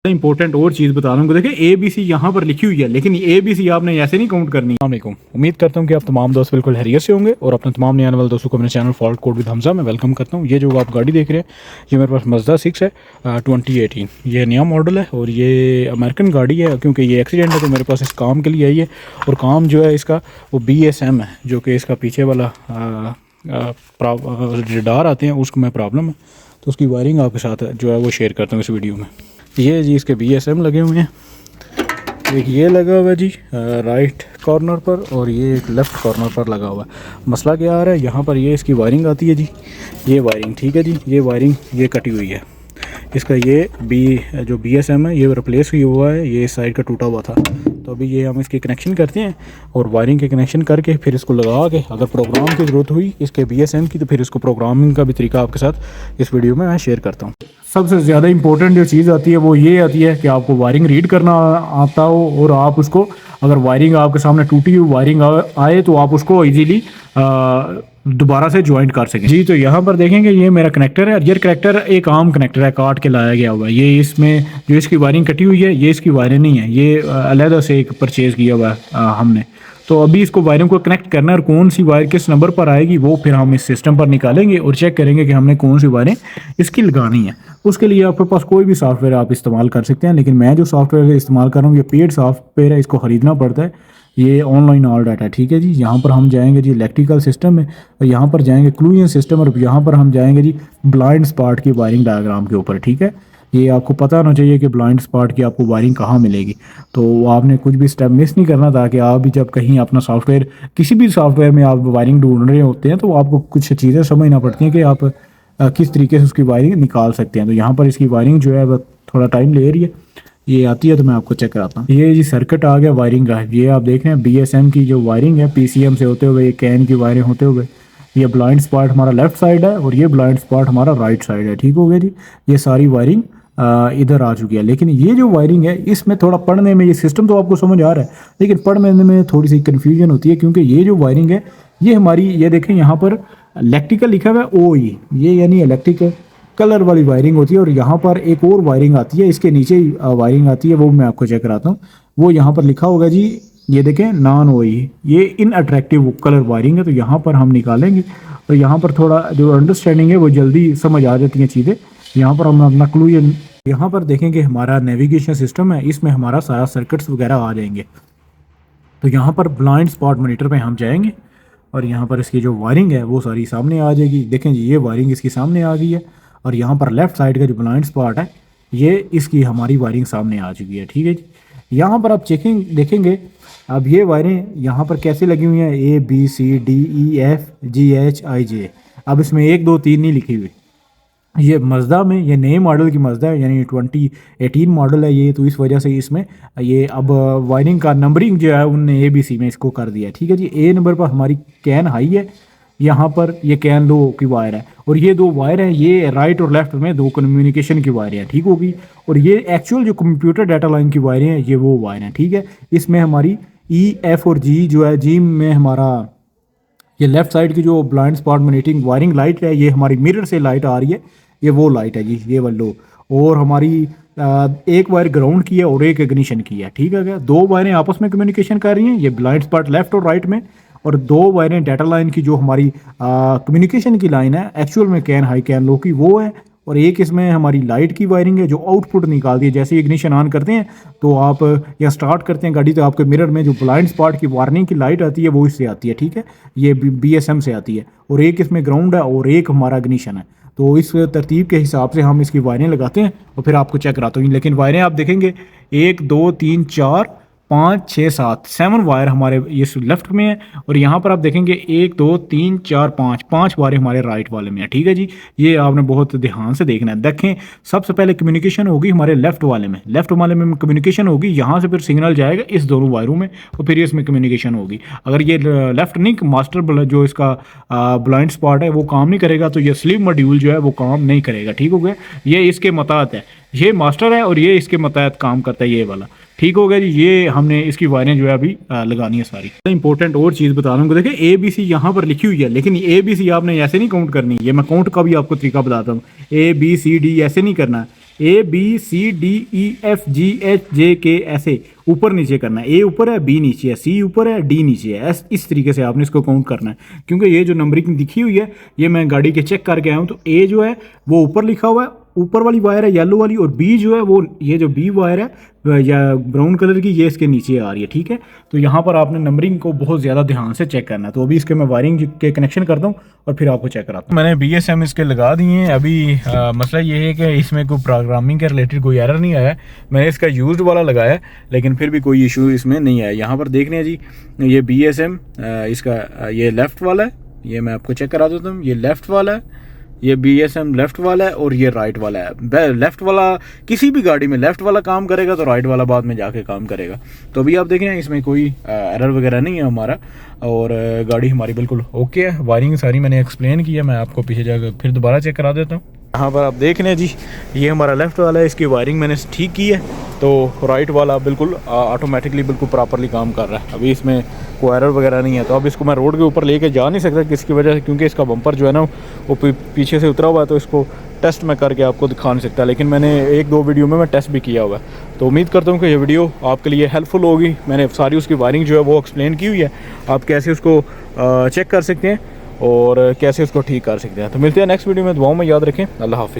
Important और चीज़ बता रहा हूँ। देखिए ए बी सी यहाँ पर लिखी हुई है, लेकिन ए बी सी आपने ऐसे नहीं काउंट करनी। अस्सलाम उम्मीद करता हूँ कि आप तमाम दोस्त बिल्कुल हैरियत से होंगे और अपने तमाम नए आने वाले दोस्तों को अपने channel fault code with Hamza में वेलकम करता हूँ। ये जो आप गाड़ी देख रहे हैं ये मेरे पास मज़दा 6 है 2018। ये नया मॉडल है और ये अमेरिकन गाड़ी है, क्योंकि ये एक्सीडेंट है तो मेरे पास इस काम के लिए आई है। और काम जो है इसका वो BSM है, जो कि इसका पीछे वाला रडार आते हैं उसको मैं प्रॉब्लम है, तो उसकी वायरिंग आपके साथ जो है वो शेयर करता हूँ इस वीडियो में। ये जी इसके BSM लगे हुए हैं, एक ये लगा हुआ है जी राइट कॉर्नर पर और ये एक लेफ़्ट कॉर्नर पर लगा हुआ है। मसला क्या आ रहा है, यहाँ पर ये इसकी वायरिंग आती है जी, ये वायरिंग ठीक है जी, ये वायरिंग ये कटी हुई है। इसका ये जो BSM है ये रिप्लेस हुआ है, ये इस साइड का टूटा हुआ था, तो अभी ये हम इसकी कनेक्शन करते हैं और वायरिंग के कनेक्शन करके फिर इसको लगा के अगर प्रोग्राम की ज़रूरत हुई इसके BSM की तो फिर इसको प्रोग्रामिंग का भी तरीका आपके साथ इस वीडियो में मैं शेयर करता हूँ। सबसे ज़्यादा इंपॉर्टेंट जो चीज़ आती है वो ये आती है कि आपको वायरिंग रीड करना आता हो और आप उसको, अगर वायरिंग आपके सामने टूटी हुई वायरिंग आए तो आप उसको ईजीली दोबारा से ज्वाइंट कर सकें जी। तो यहाँ पर देखेंगे ये मेरा कनेक्टर है, ये कनेक्टर एक आम कनेक्टर है, काट के लाया गया हुआ है। ये इसमें जो इसकी वायरिंग कटी हुई है ये इसकी वायरिंग नहीं है, ये अलहदा से एक परचेज़ किया हुआ है हमने। तो अभी इसको वायरिंग को कनेक्ट करना है और कौन सी वायर किस नंबर पर आएगी वो फिर हम इस सिस्टम पर निकालेंगे और चेक करेंगे कि हमने कौन सी वायरें इसकी लगानी है। उसके लिए आपके पास कोई भी सॉफ्टवेयर आप इस्तेमाल कर सकते हैं, लेकिन मैं जो सॉफ्टवेयर इस्तेमाल कर रहा हूँ ये पेड सॉफ्टवेयर है, इसको ख़रीदना पड़ता है। ये ऑनलाइन ऑल डाटा ठीक है जी। यहाँ पर हम जाएंगे जी इलेक्ट्रिकल सिस्टम में और यहाँ पर जाएंगे क्लूजन सिस्टम और यहाँ पर हम जाएंगे जी ब्लाइंड स्पॉट की वायरिंग डायग्राम के ऊपर ठीक है। ये आपको पता होना चाहिए कि ब्लाइंड स्पॉट की आपको वायरिंग कहाँ मिलेगी, तो आपने कुछ भी स्टेप मिस नहीं करना, ताकि आप भी जब कहीं अपना सॉफ्टवेयर किसी भी सॉफ्टवेयर में आप वायरिंग ढूंढ रहे होते हैं तो आपको कुछ चीज़ें समझना पड़ती हैं कि आप किस तरीके से उसकी वायरिंग निकाल सकते हैं। तो यहाँ पर इसकी वायरिंग जो है वह थोड़ा टाइम ले रही है, ये आती है तो मैं आपको चेक कराता हूँ। ये जी सर्किट आ गया वायरिंग का, ये आप देख रहे हैं BSM की जो वायरिंग है PCM से होते हुए कैन की वायरिंग होते हुए ये ब्लाइंड स्पॉट हमारा लेफ्ट साइड है और ये ब्लाइंड स्पॉट हमारा राइट साइड है। ठीक हो गया जी, ये सारी वायरिंग इधर आ चुकी है। लेकिन ये जो वायरिंग है इसमें थोड़ा पढ़ने में, ये सिस्टम तो आपको समझ आ रहा है लेकिन पढ़ने में थोड़ी सी कन्फ्यूजन होती है, क्योंकि ये जो वायरिंग है ये हमारी, ये देखें यहाँ पर इलेक्ट्रिकल लिखा हुआ है OE, ये यानी इलेक्ट्रिक कलर वाली वायरिंग होती है। और यहाँ पर एक और वायरिंग आती है, इसके नीचे ही वायरिंग आती है, वो मैं आपको चेक कराता हूँ। वो यहाँ पर लिखा होगा जी, ये देखें नॉन OE, ये इन अट्रैक्टिव कलर वायरिंग है। तो यहाँ पर हम निकालेंगे और यहाँ पर थोड़ा जो अंडरस्टैंडिंग है वो जल्दी समझ आ जाती हैं चीज़ें। यहाँ पर हम अपना क्लू, यहाँ पर देखेंगे हमारा नेविगेशन सिस्टम है, इसमें हमारा सारा सर्किट्स वगैरह आ जाएंगे। तो यहाँ पर ब्लाइंड स्पॉट मॉनिटर पे हम जाएंगे और यहाँ पर इसकी जो वायरिंग है वो सारी सामने आ जाएगी। देखें जी ये वायरिंग इसकी सामने आ गई है और यहाँ पर लेफ़्ट साइड का जो ब्लाइंड स्पॉट है ये इसकी हमारी वायरिंग सामने आ चुकी है। ठीक है जी, यहाँ पर आप चेकिंग देखेंगे अब ये वायरें यहाँ पर कैसे लगी हुई हैं, ABCDEFGHIJ। अब इसमें 1 2 3 नहीं लिखी हुई। ये मज़दा में, ये नए मॉडल की मज़दा है यानी 2018 मॉडल है ये, तो इस वजह से इसमें ये अब वायरिंग का नंबरिंग जो है उनने ABC में इसको कर दिया। ठीक है जी, A नंबर पर हमारी कैन हाई है, यहाँ पर ये कैन लो की वायर है और ये 2 वायर है, ये राइट और लेफ्ट में 2 कम्युनिकेशन की वायरें हैं। ठीक होगी, और ये एक्चुअल जो कंप्यूटर डाटा लाइन की वायरें हैं ये वो वायर हैं। ठीक है, इसमें हमारी E F और G जो है, G में हमारा ये लेफ़्ट साइड की जो blind spot monitoring wiring light है, ये हमारी मिरर से लाइट आ रही है, ये वो लाइट है जी, ये वालो। और हमारी एक वायर ग्राउंड की है और एक इग्निशन की है। ठीक है क्या, 2 वायरें आपस में कम्युनिकेशन कर रही हैं, ये ब्लाइंड स्पॉट लेफ्ट और राइट में, और 2 वायरें डाटा लाइन की जो हमारी कम्युनिकेशन की लाइन है एक्चुअल में कैन हाई कैन लो की वो है, और एक इसमें हमारी लाइट की वायरिंग है जो आउटपुट निकालती है। जैसे इग्निशन ऑन करते हैं तो आप या स्टार्ट करते हैं गाड़ी तो आपके मिरर में जो ब्लाइंड स्पॉट की वार्निंग की लाइट आती है वो इससे आती है। ठीक है, ये BSM से आती है, और एक इसमें ग्राउंड है और एक हमारा इग्निशन है। तो इस तरतीब के हिसाब से हम इसकी वायरें लगाते हैं और फिर आपको चेक कराता हूँ। लेकिन वायरें आप देखेंगे 1 2 3 4 5 6 7 7 वायर हमारे ये लेफ्ट में है, और यहाँ पर आप देखेंगे 1 2 3 4 5 वायर हमारे राइट वाले में है। ठीक है जी, ये आपने बहुत ध्यान से देखना है। देखें सबसे पहले कम्युनिकेशन होगी हमारे लेफ्ट वाले में कम्युनिकेशन होगी, यहाँ से फिर सिग्नल जाएगा इस दोनों वायरों में और फिर इसमें कम्युनिकेशन होगी। अगर ये लेफ्ट नहीं, मास्टर जो इसका ब्लाइंड स्पॉट है वो काम नहीं करेगा तो ये स्लीप मॉड्यूल जो है वो काम नहीं करेगा। ठीक हो गया, ये इसके मतहत है, ये मास्टर है और ये इसके मतहत काम करता है, ये वाला। ठीक हो गया जी, ये हमने इसकी वायरें जो है अभी लगानी है सारी। इंपॉर्टेंट और चीज़ बता रहा हूँ, देखिए ABC यहाँ पर लिखी हुई है, लेकिन ABC आपने ऐसे नहीं काउंट करनी, ये मैं काउंट का भी आपको तरीका बताता हूँ। ABCD ऐसे नहीं करना, ABCDEFGHJK ऐसे ऊपर नीचे करना है। ए ऊपर है, बी नीचे है, सी ऊपर है, डी नीचे है। इस तरीके से आपने इसको काउंट करना है, क्योंकि ये जो नंबरिंग दिखी हुई है ये मैं गाड़ी के चेक करके आया हूँ। तो ए जो है वो ऊपर लिखा हुआ है, ऊपर वाली वायर है येलो वाली, और बी जो है वो ये जो बी वायर है या ब्राउन कलर की, ये इसके नीचे आ रही है। ठीक है, तो यहाँ पर आपने नंबरिंग को बहुत ज़्यादा ध्यान से चेक करना है। तो अभी इसके मैं वायरिंग के कनेक्शन करता हूँ और फिर आपको चेक कराता हूँ। मैंने BSM इसके लगा दिए हैं। अभी मसला ये है कि इसमें कोई प्रोग्रामिंग के रिलेटेड कोई एरर नहीं आया है। मैंने इसका यूज्ड वाला लगाया है, लेकिन फिर भी कोई इशू इसमें नहीं आया। यहाँ पर देख रहे हैं जी, ये BSM इसका ये लेफ़्ट वाला है, ये मैं आपको चेक करा देता हूँ। ये लेफ़्ट वाला है, ये BSM लेफ़्ट वाला है, और ये राइट वाला है। लेफ़्ट वाला किसी भी गाड़ी में लेफ़्ट वाला काम करेगा तो राइट वाला बाद में जाके काम करेगा। तो अभी आप देख रहे हैं इसमें कोई एरर वगैरह नहीं है हमारा, और गाड़ी हमारी बिल्कुल ओके है। वायरिंग सारी मैंने एक्सप्लेन की है, मैं आपको पीछे जाकर फिर दोबारा चेक करा देता हूँ। यहाँ पर आप देख रहे हैं जी, ये हमारा लेफ़्ट वाला है, इसकी वायरिंग मैंने ठीक की है। तो राइट वाला बिल्कुल ऑटोमेटिकली बिल्कुल प्रॉपरली काम कर रहा है। अभी इसमें कोई एरर वगैरह नहीं है। तो अब इसको मैं रोड के ऊपर लेके जा नहीं सकता, किसकी वजह से, क्योंकि इसका बम्पर जो है ना वो पीछे से उतरा हुआ है, तो इसको टेस्ट में करके आपको दिखा नहीं सकता। लेकिन मैंने 1-2 वीडियो में मैं टेस्ट भी किया हुआ है। तो उम्मीद करता हूँ कि ये वीडियो आपके लिए हेल्पफुल होगी। मैंने सारी उसकी वायरिंग जो है वो एक्सप्लेन की हुई है, आप कैसे उसको चेक कर सकते हैं और कैसे उसको ठीक कर सकते हैं। तो मिलते हैं नेक्स्ट वीडियो में। दुआओं में याद रखें। अल्लाह हाफिज़।